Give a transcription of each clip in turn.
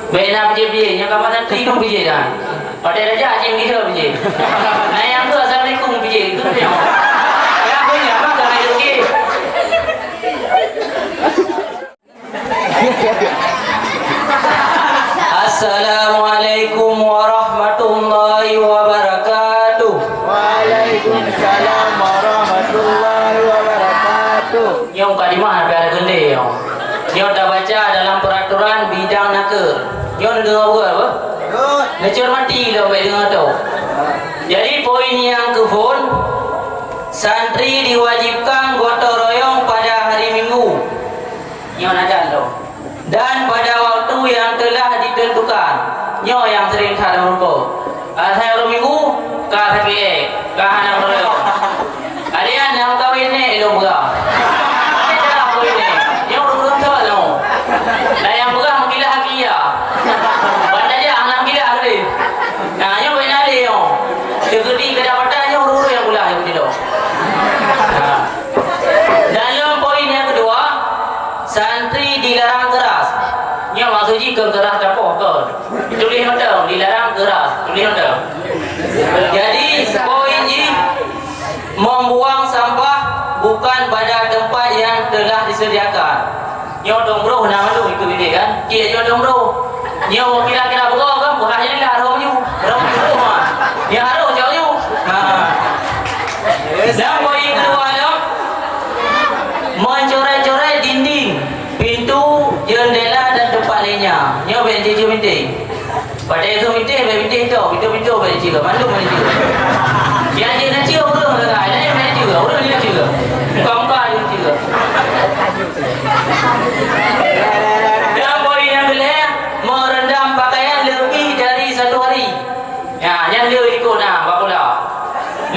Bena biji-biji, yang kamu nanti itu biji dah. Pada raja ajem gitu biji. Nah yang tu assalamualaikum biji itu dia. Ya punya apa kami rugi. Assalamualaikum warahmatullahi wabarakatuh. Waalaikumsalam warahmatullahi wabarakatuh. Yang kalimah biar gede yang. Yang dah baca dalam peraturan bidang nakar. Yang dengar apa? Nak mati dah baik dengar tu. Jadi poin yang ke-4, santri diwajibkan gotong royong pada hari Minggu. Yang ada tu. Dan pada waktu yang telah ditentukan. Nyo yang sering ada mereka. Hari Minggu, kah hari kah anak royong. Ada yang nak kahwin ni elok berah. Nah yang bukan menggila haki ya. Pandai je anak gila tadi. Nah yang banyak ada yang. Segedi kedapatan yang urut yang pula yang begitu. Dalam poin yang kedua, santri dilarang keras. Yang maksudnya keras dapoh ke. Tulis nota dilarang keras. Tulis nota. Jadi poin ini membuang sampah bukan pada tempat yang telah disediakan. Nyo dombro nama tu ikut ini kan? Dia nyo dombro. Nyo kira-kira berapa kan? Bukannya ni lah romyu, romyu mah. Yang haru jauh. Dan poin kedua adalah mencoret-coret dinding, pintu, jendela dan tempat lainnya. Nyo benci penting. Pada itu penting tu, pintu benci ke? Malu benci. Yang dia nak cium belum tak? Ada yang benci ke? Orang dia cium ke? Muka-muka dia benci ke? Dan poin yang kelima, merendam pakaian lebih dari 1 hari. Ya, yang dia ikut nak bakulah.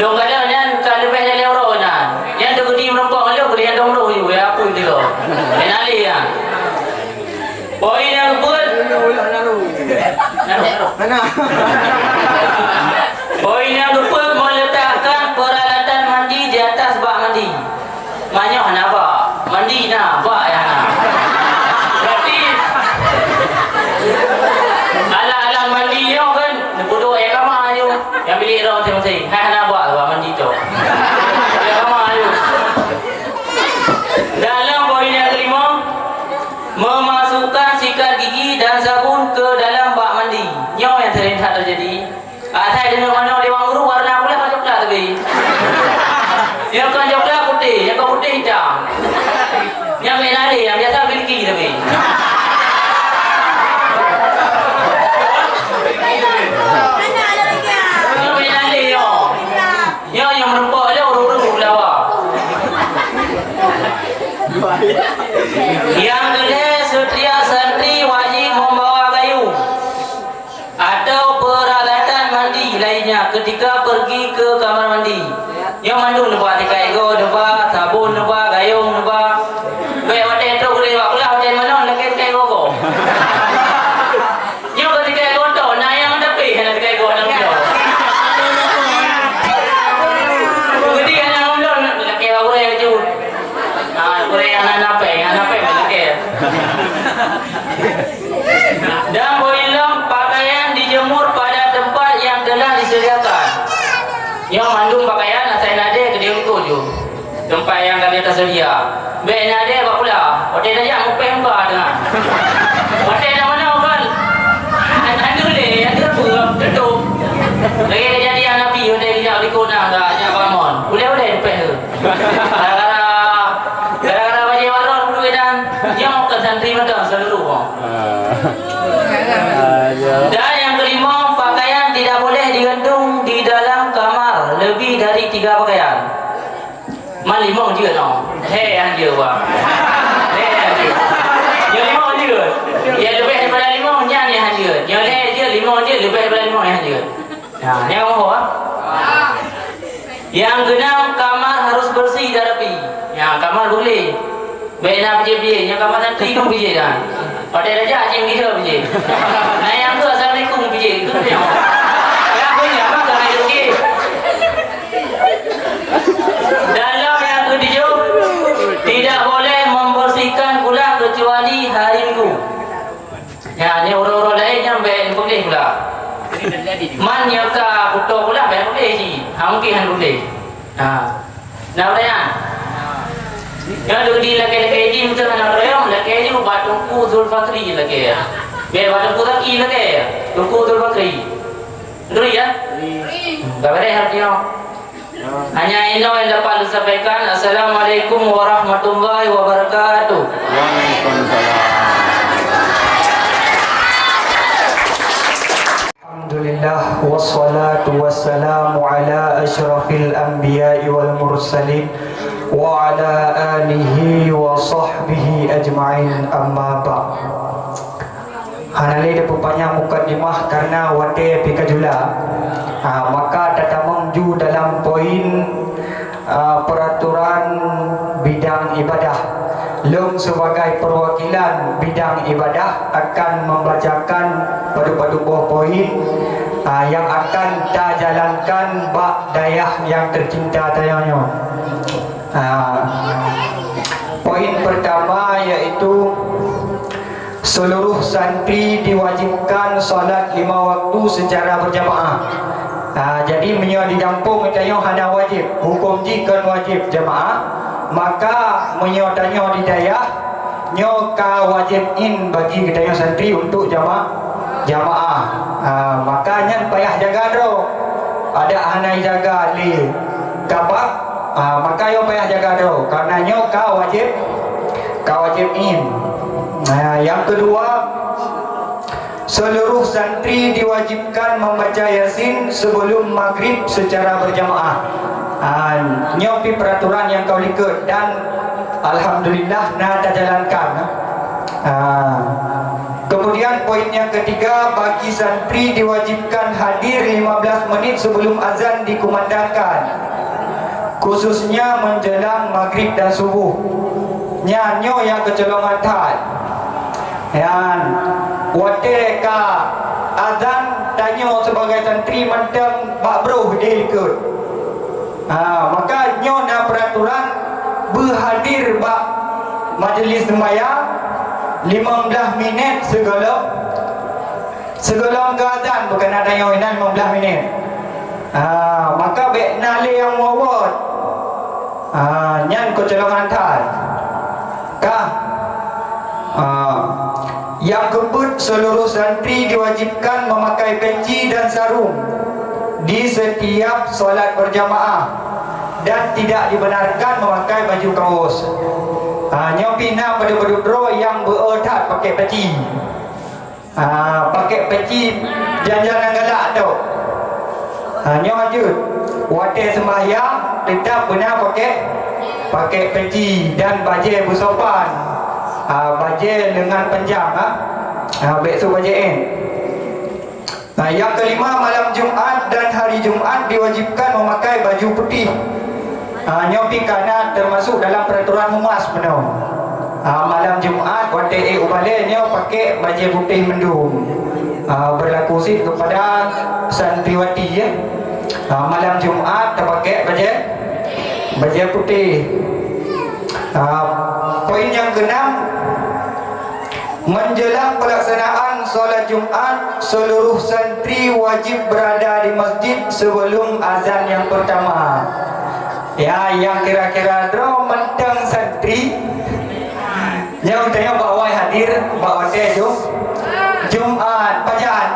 Lo kata yang tak lebih dari orang nak. Yang tu kedi merempang lo kedi yang domro you ya apa itu lo. Yang ali ya. Poin yang keempat. Mana? Poin yang keempat meletakkan peralatan mandi di atas bak mandi. Banyak nak apa? Mandi nak bak ya nak. Berarti ala-ala mandi yo kan bodoh ya kamar yo. Yang bilik orang masing-masing. Hai nak buat bak mandi tu. Ya kamar yo. Dalam poin yang kelima, memasukkan sikat gigi dan sabun ke dalam bak mandi. Nyo yang sering terjadi. Saya dengar mana dewan guru warna pula coklat tapi. Yang kan coklat putih, yang kan putih hitam. Yang menari, yang biasa miliki tapi. Yang menari yo. Yang merempok je urut-urut lawa. Yang kedua, setiap santri wajib membawa kayu atau peralatan mandi lainnya ketika pergi ke kamar mandi. Yang mandung nampak tikai go, nampak sabun, nampak gayung, nampak. Baik hotel tu boleh buat pula hotel mana nak tikai go. Yang ketika go tu, nak yang tepi nak tikai go nak go. Ketika nak go nak tikai go yang tu. Kurang anak apa tikai. Dan poin pakaian dijemur pada tempat yang telah disediakan. Yang mandung pakaian saya nak ada ke dia ikut je. Tempat yang kami tersedia. Baik nak ada apa pula? Hotel saja muka muka dengan. Hotel dah mana kan? Ada le, ada tutup. Lagi kejadian Nabi hotel dia ikut nak hanya bangun. Boleh depan tu. Gara-gara baju warna dulu dan yang ke santri macam seluruh. Dan yang kelima, pakaian tidak boleh digantung di dalam kamar lebih dari 3 pakaian. Malimau je no. Hei anjir wah. Hei anjir. Yang 5 je. Yang lebih daripada 5 yang ni anjir. Yang hei je 5 je lebih daripada 5 yang anjir. Nah, yang apa? Yang keenam, kamar harus bersih dan rapi. Ya, kamar boleh. Baik nak biji-biji, yang kamar nanti itu biji kan. Pada raja ajem gitu biji. Nah yang tu assalamualaikum biji itu dia. Ya punya apa kami rugi. Dalam yang ketujuh, tidak boleh membersihkan pula kecuali hari Minggu. Ya, ini orang orang lain yang baik boleh pula. Man yang ka puto pula baik boleh sih. Mungkin han boleh. Nah ya. Yang dulu di laki-laki ini macam mana orang laki ini batungku Zulfakri laki ya. Biar batungku tak i laki ya. Tungku Zulfakri. Dulu ya. Kabar harapnya. Hanya ini yang dapat disampaikan. Assalamualaikum warahmatullahi wabarakatuh. Waalaikumsalam. Alhamdulillah wassalatu wassalamu ala asyrafil anbiya'i wal mursalin wa ala alihi wa sahbihi ajma'in, amma ba'. Hanale dia berpanjang mukadimah karena wate pikajula. Maka tatamang ju dalam poin peraturan bidang ibadah. Lung sebagai perwakilan bidang ibadah akan membacakan pada buah poin yang akan kita jalankan bak dayah yang tercinta tayanya. Poin pertama iaitu seluruh santri diwajibkan solat 5 waktu secara berjamaah. Jadi menyo di kampung tanya hanya wajib, hukum jika wajib jamaah, maka menyo tanya di dayah nyo ka wajib in bagi kita santri untuk jamaah. Makanya payah jaga do. Ada hanai jaga li kabak, maka yo payah jaga do karena nyo ka wajib in. Yang kedua, seluruh santri diwajibkan membaca Yasin sebelum maghrib secara berjamaah. Nyopi peraturan yang kau ikut dan alhamdulillah nak jalankan. Kemudian poin yang ketiga, bagi santri diwajibkan hadir 15 menit sebelum azan dikumandangkan, khususnya menjelang maghrib dan subuh. Nyanyo yang kecolongan tad yang wate ka azan tanyo sebagai santri mentang bak bro dia ikut. Maka nyo na peraturan berhadir bak majlis sembahyang 15 minit segala ke azan, bukan ada yang 15 minit. Maka bek nale yang muawad nyan kecolongan tad kah. Yang keempat, seluruh santri diwajibkan memakai peci dan sarung di setiap solat berjamaah dan tidak dibenarkan memakai baju kaos. Nyopina pada berdudro yang berodat pakai peci. Pakai peci jangan galak tu. Nyojud wate sembahyang tetap benar pakai peci dan baju bersopan. Baju dengan panjang, besok baju yang kelima, malam Jumat dan hari Jumat diwajibkan memakai baju putih. Nyopi kana termasuk dalam peraturan humas benar. Malam Jumat wate ubale nyo pakai baju putih mendung. Berlaku sih kepada santriwati ya. Malam Jumat terpakai baju putih. Poin yang keenam, menjelang pelaksanaan solat Jumat, seluruh santri wajib berada di masjid sebelum azan yang pertama. Ya, yang kira-kira dro mentang santri yang tanya bawa hadir bawa tejo Jumat pajan.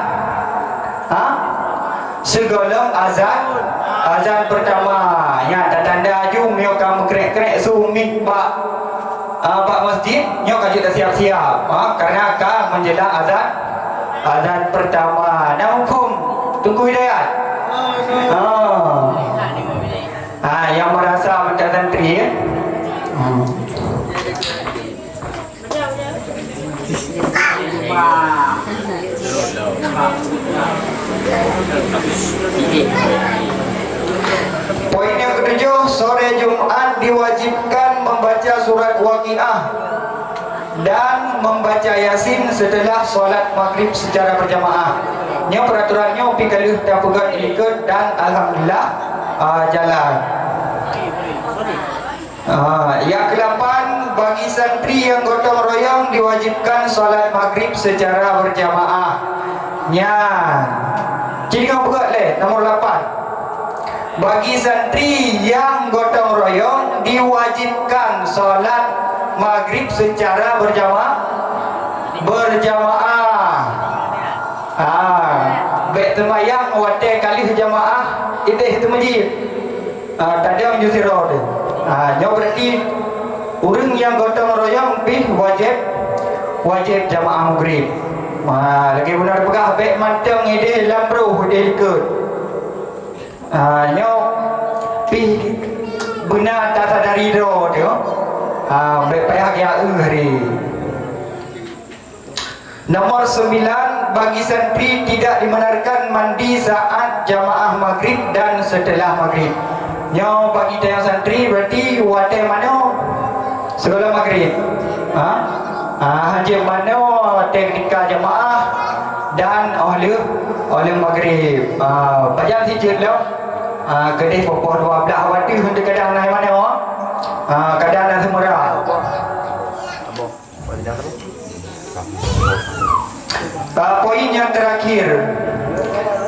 Sebelum azan pertama. Ya, tanda jum yo kamu krek-krek sumit pak masjid nyo kajut siap-siap karena ka menjelang azan pertama. Nah hukum tunggu hidayat. Yang merasa macam santri ya. Poin yang ketujuh, sore Jumat diwajibkan membaca surat Waqiah dan membaca Yasin setelah solat maghrib secara berjamaah. Ini peraturannya pikaluh tapugan ikut dan alhamdulillah jalan. Yang ke-8, bagi santri yang gotong royong diwajibkan solat maghrib secara berjamaah. Jadi kau buka nomor 8. Bagi santri yang gotong royong diwajibkan solat maghrib secara berjamaah. Baik temayang watai kali jamaah itu masjid. Tadi orang jusiro tu. Nyo berarti orang yang gotong royong pih wajib jamaah maghrib. Lagi benar pegah baik manteng ide lambruh ide ikut. Nyo pih benar tak sadari do tu. Baik payah ya hari. Nomor 9, bagi santri tidak dibenarkan mandi saat jamaah maghrib dan setelah maghrib. Nyo bagi tayang santri berarti watai mana sekolah maghrib. Haji mana teknika jamaah dan oleh maghrib. Bajang si jet lo. Kedai popoh 12 waktu untuk kadang naik mana kadang nak semurah. Poin yang terakhir,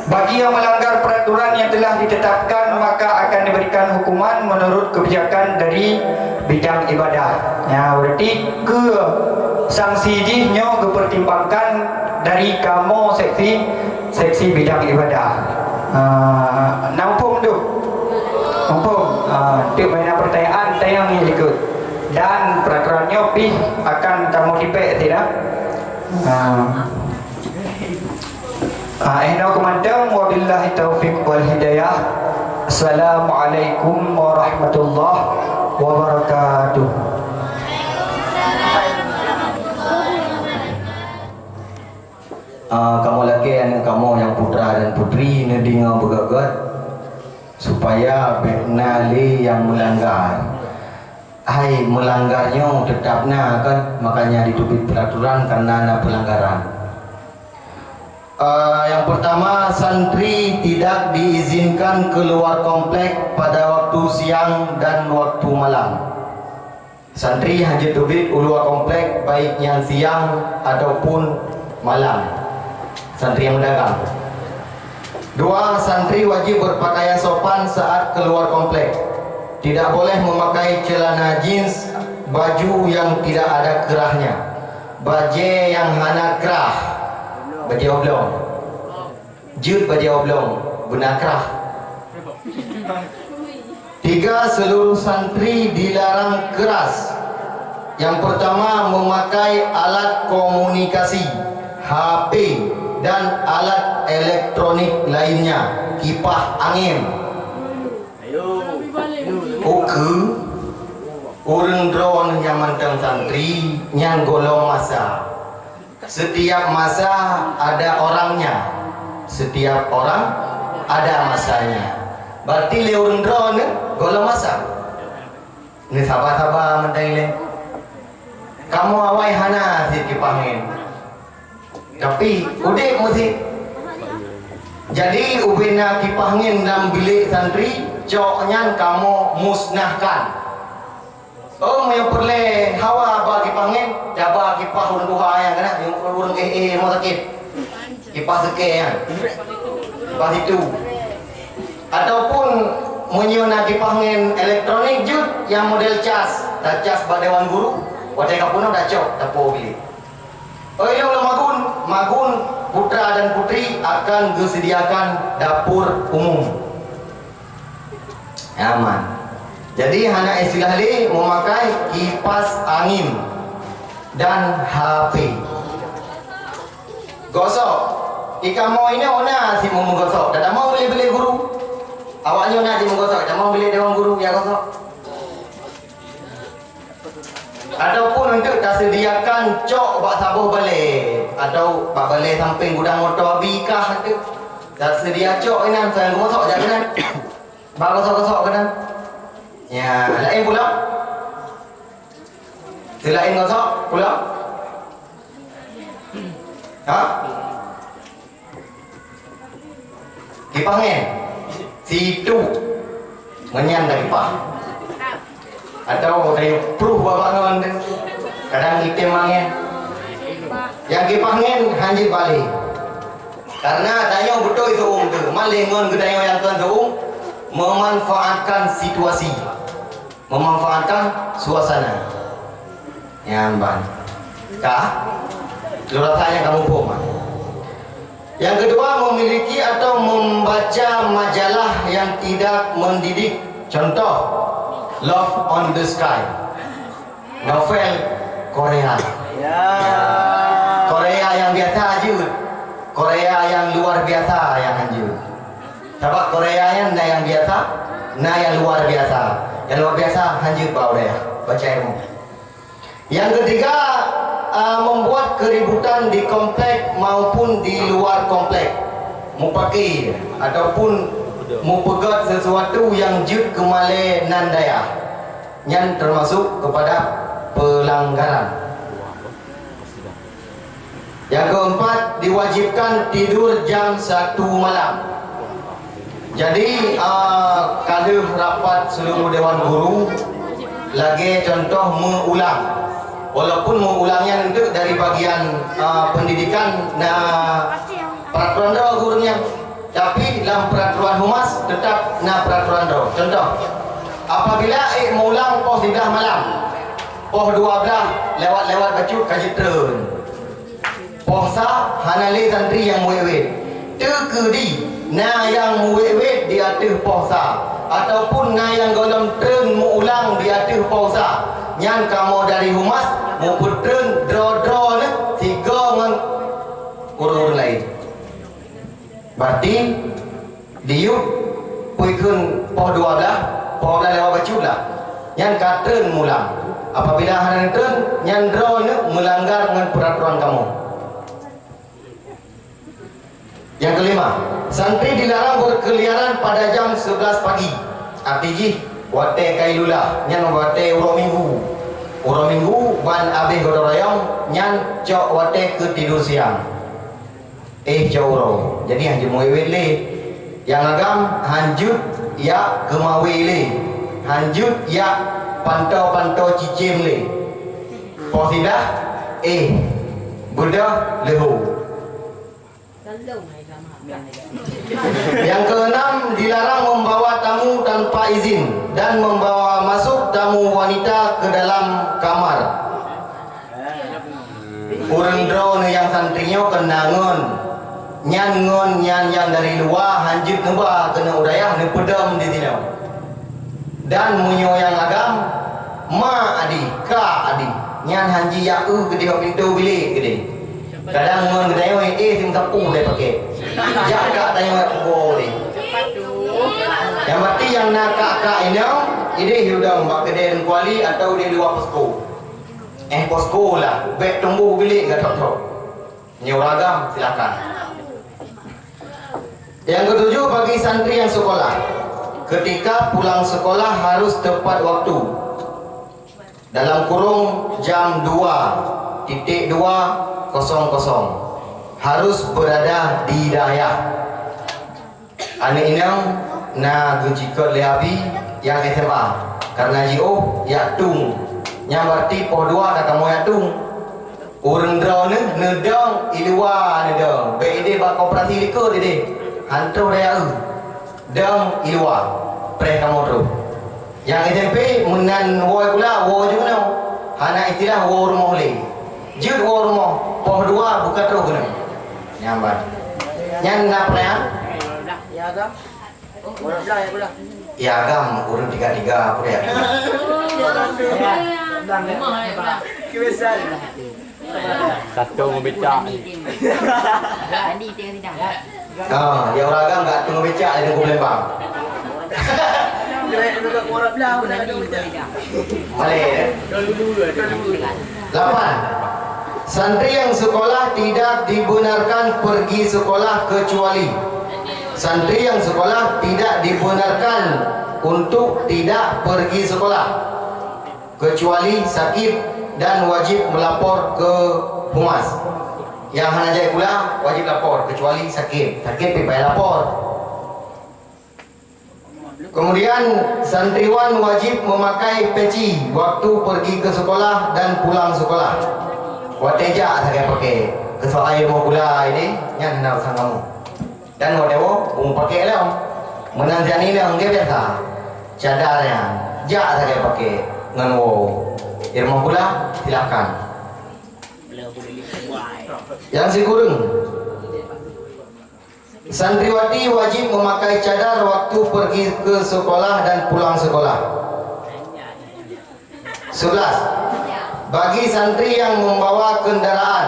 bagi yang melanggar peraturan yang telah ditetapkan maka akan diberikan hukuman menurut kebijakan dari bidang ibadah. Berarti ke sanksi jihnya dipertimbangkan dari kamu seksi bidang ibadah. Nampung tu, nampung. Tiap banyak pertanyaan tayang ni ikut dan peraturannya pih akan kamu dipek tidak? Kumandang wabillahi taufiq wal hidayah. Assalamualaikum warahmatullahi wabarakatuh. Kamu lagi anak kamu yang putra dan putri nedinga begagat supaya benali yang melanggar. Hai melanggarnya tetapnya kan, makanya ditubit peraturan karena ada pelanggaran. Yang pertama, santri tidak diizinkan keluar komplek pada waktu siang dan waktu malam. Santri hanya tubit keluar komplek baik yang siang ataupun malam. Santri yang mendagang. 2, santri wajib berpakaian sopan saat keluar komplek. Tidak boleh memakai celana jeans, baju yang tidak ada kerahnya, baju yang hana kerah, baju oblong, jut baju oblong, benar kerah. 3, seluruh santri dilarang keras. Yang pertama, memakai alat komunikasi, HP dan alat elektronik lainnya, kipas angin. Orang drone yang mantang santri yang golong masa. Setiap masa ada orangnya, setiap orang ada masanya. Berarti le orang drone golong masa. Ni sabar-sabar mantang le. Kamu awai hana si kipangin. Tapi udah mesti. Jadi ubena kipangin dalam bilik santri, coknya kamu musnahkan. Yang perlu hawa bagi pangin, coba kipas unduha yang kena, yang urang mau sakit, kipas sekian, kipas itu. Ataupun menyuna kipangin elektronik jut yang model cas, dah cas badewan guru, wadai kapuna dah cok, tapo beli. Yang magun putra dan putri akan disediakan dapur umum. Aman. Jadi hanya istilah ini memakai kipas angin dan HP. Gosok. Ikan mau ini ona si mau menggosok. Tak mau beli guru. Awaknya ona si menggosok. Tak mau beli dewan guru ya gosok. Ataupun untuk tak sediakan cok bak sabuh balik atau bak balik samping gudang motor bikah itu. Tak sedia cok ini saya gosok je kan. Bak gosok-gosok kan. Ya, lain pula. Selain gosok pula. Kipas angin. Situ menyan dari kipas. atau dari proof bapak ngon kadang item mangen yang kipangen hanjit balik karena tanya betul itu tu malingon kedayo yang tuan tu memanfaatkan situasi, memanfaatkan suasana nyamban kah lura tanya kamu poma. Yang kedua, memiliki atau membaca majalah yang tidak mendidik. Contoh, Love on the Sky, novel Korea. Korea yang biasa aja, Korea yang luar biasa yang anjur. Sebab Korea yang biasa, yang luar biasa. Yang luar biasa anjur bau deh, baca ilmu. Yang ketiga, membuat keributan di komplek maupun di luar komplek, mupaki ataupun mupegat sesuatu yang jut kemale nandaya, yang termasuk kepada pelanggaran. Yang keempat, diwajibkan tidur jam 1 malam. Jadi kalau rapat seluruh dewan guru lagi contoh mengulang. Walaupun mengulangnya itu dari bagian pendidikan peraturan roh gurunya, tapi dalam peraturan humas tetap peraturan roh. Contoh, apabila mengulang pos 3 malam, pos 12 lewat bacu kaji terun, posa hanali santri yang muwewet tekedi yang muwewet di atas posa ataupun yang golong terun mengulang di atas posa yang kamu dari humas mau putren draw ni tiga dengan urut lain. Berarti diuk puikun poh 12 lewat bacu lah. Yang katren mulang. Apabila hari tren yang draw ni melanggar dengan peraturan kamu. Yang kelima, santri dilarang berkeliaran pada jam 11 pagi. Artinya wate kailula nyan wate urang minggu ban abih godorayong nyan cok wate ke tidur siang cok jadi hanjut muwele yang agam hanjut ya kemawele hanjut ya pantau cicim le posidah budak lehu. Yang keenam, dilarang membawa tamu tanpa izin dan membawa masuk tamu wanita ke dalam kamar. Urang drone yang santrinya kenangon nyan yang dari luar hanjut nembah kena udayah ne pedam di sini. Dan munyo yang agam ma adi ka adi nyan hanji ya gede pintu bilik gede. Kadang ngon gede sing sapu deh pakai. Ya kak tanya boleh. Yang berarti yang nak kak ini sudah mbak kedai kuali atau di luar posko. Posko lah. Bek tumbuh bilik enggak tahu. Nyuragam silakan. Yang ketujuh, bagi santri yang sekolah, ketika pulang sekolah harus tepat waktu. Dalam kurung jam 2.200 harus berada di daya. Anak inang na gujikot leabi yang SMA karena jio ya tung yang berarti poh 2 kata mo ya tung urang draw nedang ilua nedang BID bak koperasi likur dede hantu daya dang ilua pre kamu tu yang SMP menan wo pula wo juga no hana istilah wo rumah le jud wo rumah poh 2 buka terus guna nyambat nyan na pre ya agam ya agam urang 3 apa dia satu memecah ya orang agam enggak tunggu becak di Kuala Lembang Malay 8. Santri yang sekolah tidak dibenarkan pergi sekolah kecuali santri yang sekolah tidak dibenarkan untuk tidak pergi sekolah kecuali sakit dan wajib melapor ke humas. Yang hanajai pula wajib lapor kecuali sakit payah lapor. Kemudian santriwan wajib memakai peci waktu pergi ke sekolah dan pulang sekolah. Wateja saya pakai ke soal mau pula ini yang hendak sang kamu. Dan watewo mau pakai lah. Menantian ini enggak biasa. Cadarnya, ja saya pakai ngan wo. Irma pula silakan. Yang si kurung. Santriwati wajib memakai cadar waktu pergi ke sekolah dan pulang sekolah. 11. Bagi santri yang membawa kendaraan,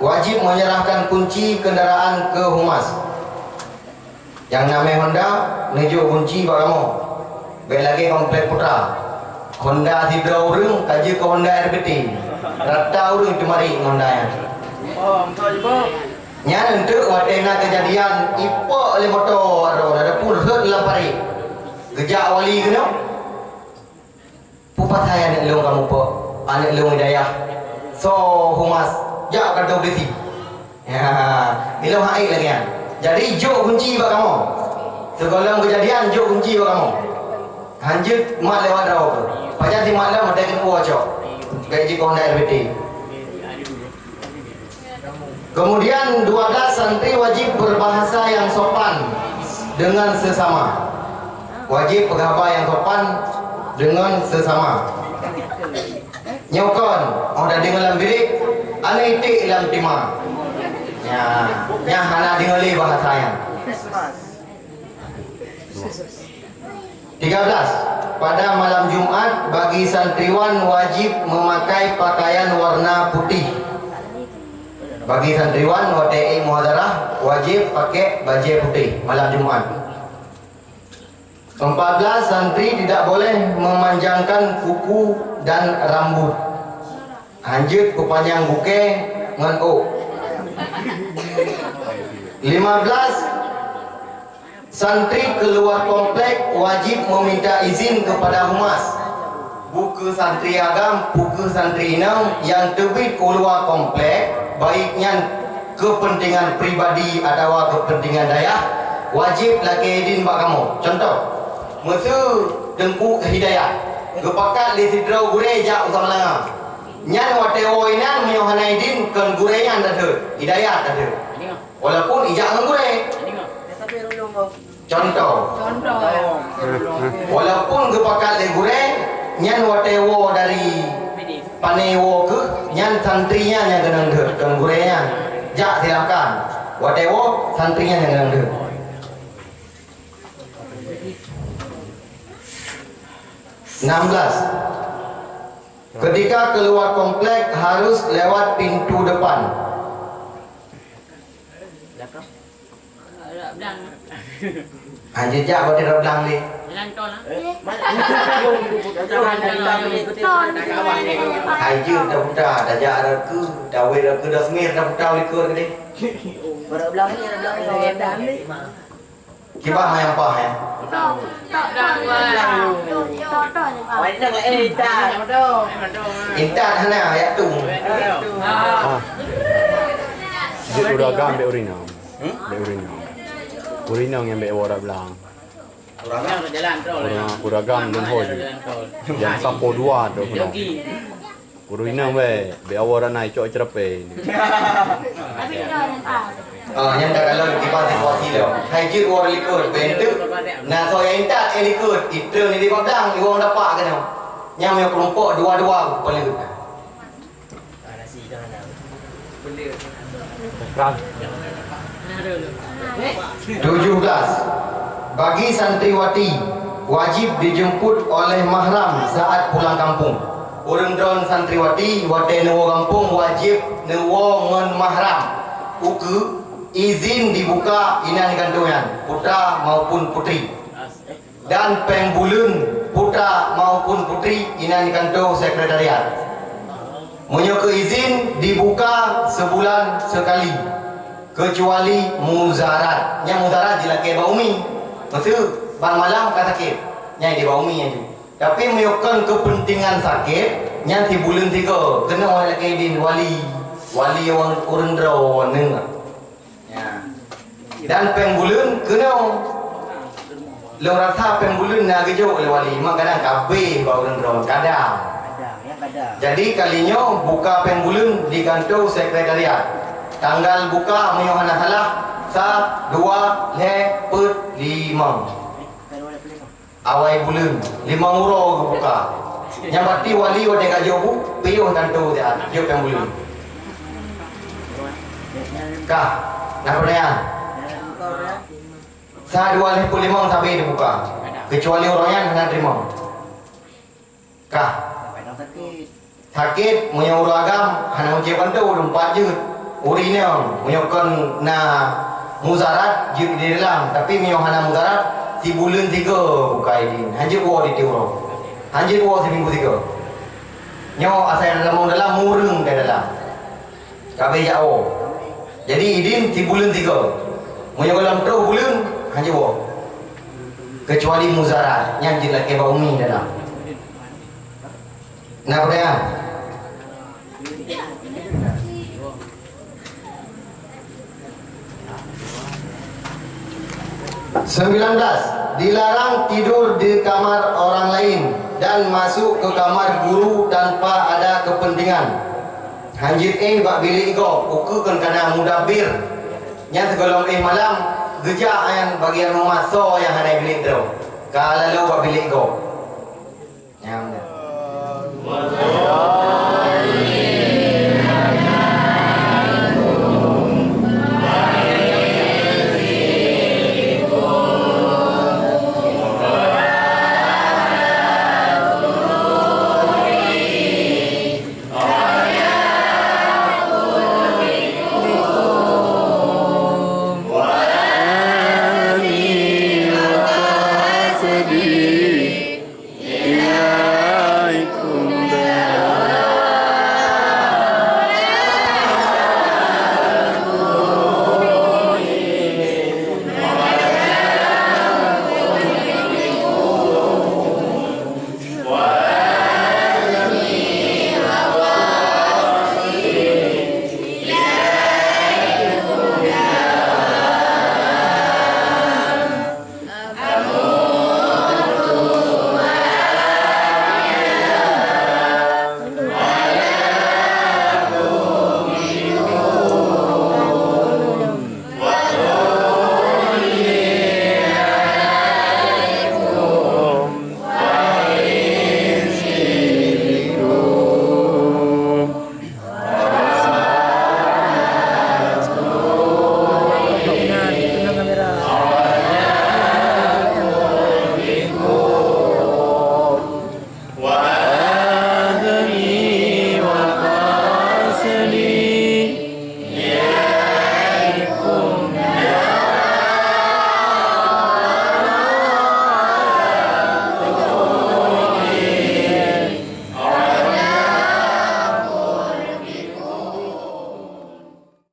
wajib menyerahkan kunci kendaraan ke humas. Yang namanya Honda, nunjuk kunci bak kamu. Baik lagi komplek Putra. Honda tidak urung, kaji ke Honda RBT. Rata urung cemari Honda yang. Nya untuk wadena kejadian ipo oleh motor ada pun hut lampari gejak wali kena pupat saya nak long kamu po anak long hidayah so humas jak kata besi ya ilmu haik lagi kan jadi jok kunci bak kamu segala kejadian jok kunci bak kamu hanjut mak lewat raw tu pajak si mak lewat ada kena buat cok gaji Honda RBT. Kemudian 12 santri wajib berbahasa yang sopan dengan sesama. Wajib berkhabar yang sopan dengan sesama. Nyokon, dah dengar dalam bilik, ana itik dalam timah. Ya, hana dengar li bahasanya. 13. Pada malam Jumat bagi santriwan wajib memakai pakaian warna putih. Bagi santriwan WTI Muhadarah wajib pakai baju putih malam Jumat. 14. Santri tidak boleh memanjangkan kuku dan rambut. Hanjut kepanjang buke ngan o. 15. Santri keluar komplek wajib meminta izin kepada humas. Buku santri agam, buku santri inam yang terbit keluar komplek, baiknya kepentingan pribadi atau kepentingan daya, wajib laki izin bak kamu. Contoh, musuh Tengku Hidayah, kepakat di sidrau gure jak usah melanga. Nyan watewo inan menyohana izin kan gure yang ada, Hidayah ada. Walaupun ijak ngan gure. Contoh, walaupun kepakat di gure nyan watewo dari panewo ke nyan santrinya yang kenang deh kan gurenya jak silakan watewo santrinya yang kenang deh. 16. Ketika keluar komplek harus lewat pintu depan. Anjir jak bagi rablang ni. Haji dah buta, dah jak ada ke, dah we dah ke dah semir dah buta likur ke ni. Rablang ni. Kibah yang apa ya? Intan hana ya tu. Jut uragam be urinam. Be urinam. Urinam yang be wara belang. Uragam dan hoju. Yang sapo dua tu pun. Urinam be awara naik cok cerpe. Yang dah kalau kibah situasi dia. Haji war likur bentuk. Nah so yang intan likur itu ni di padang di orang dapat kena. Yang yang kelompok dua-dua paling. Kan. 17. Bagi santriwati wajib dijemput oleh mahram saat pulang kampung. Urang drone santriwati wate newo kampung wajib newo ngan mahram. Uku izin dibuka inan gantungan putra maupun putri. Dan pengbulan putra maupun putri inan kantor sekretariat. Menyuka izin dibuka sebulan sekali kecuali muzarat. Yang muzarat dilaki baumi. Maksud bang malam kata sakit. Yang di baumi yang tu. Tapi menyukan kepentingan sakit yang di bulan 3 kena oleh izin wali orang draw neng. Ya. Dan pengbulan kena Lo rasa pembulan nak gejuk oleh wali, memang kadang kabeh bau rendron, kadang. Jadi kalinya buka pembulan di kantor sekretariat. Tanggal buka menyohana salah 1, 2, 5. Awal bulan 5 euro buka. Yang berarti wali ada gaji bu, piuh kantor dia, dia pembulan. Kah, nak pertanyaan? 1, 2, 5 sampai dibuka. Kecuali orangnya nak terima. Kah? Sakit, punya urut agam, hanya ucapan tu 4 je. Orinya, punya kan na muzarat je di dalam, tapi punya hana muzarat si bulan 3 buka ini. Hanya buat di tiurau. Hanya buat seminggu 3. Nyo asal dalam murung ke dalam. Kabeh jauh. Jadi idin si bulan 3. Punya dalam tu bulan hanya buat. Kecuali muzarat yang jelas ke umi dalam. Nak pertanyaan? 19. Dilarang tidur di kamar orang lain dan masuk ke kamar guru tanpa ada kepentingan. Hanjit bak bilik iko, ukukan kana mudabir. Yang segolong malam gejak yang bagian memaso yang ada bilik tu. Kalau lo bak bilik iko. Yang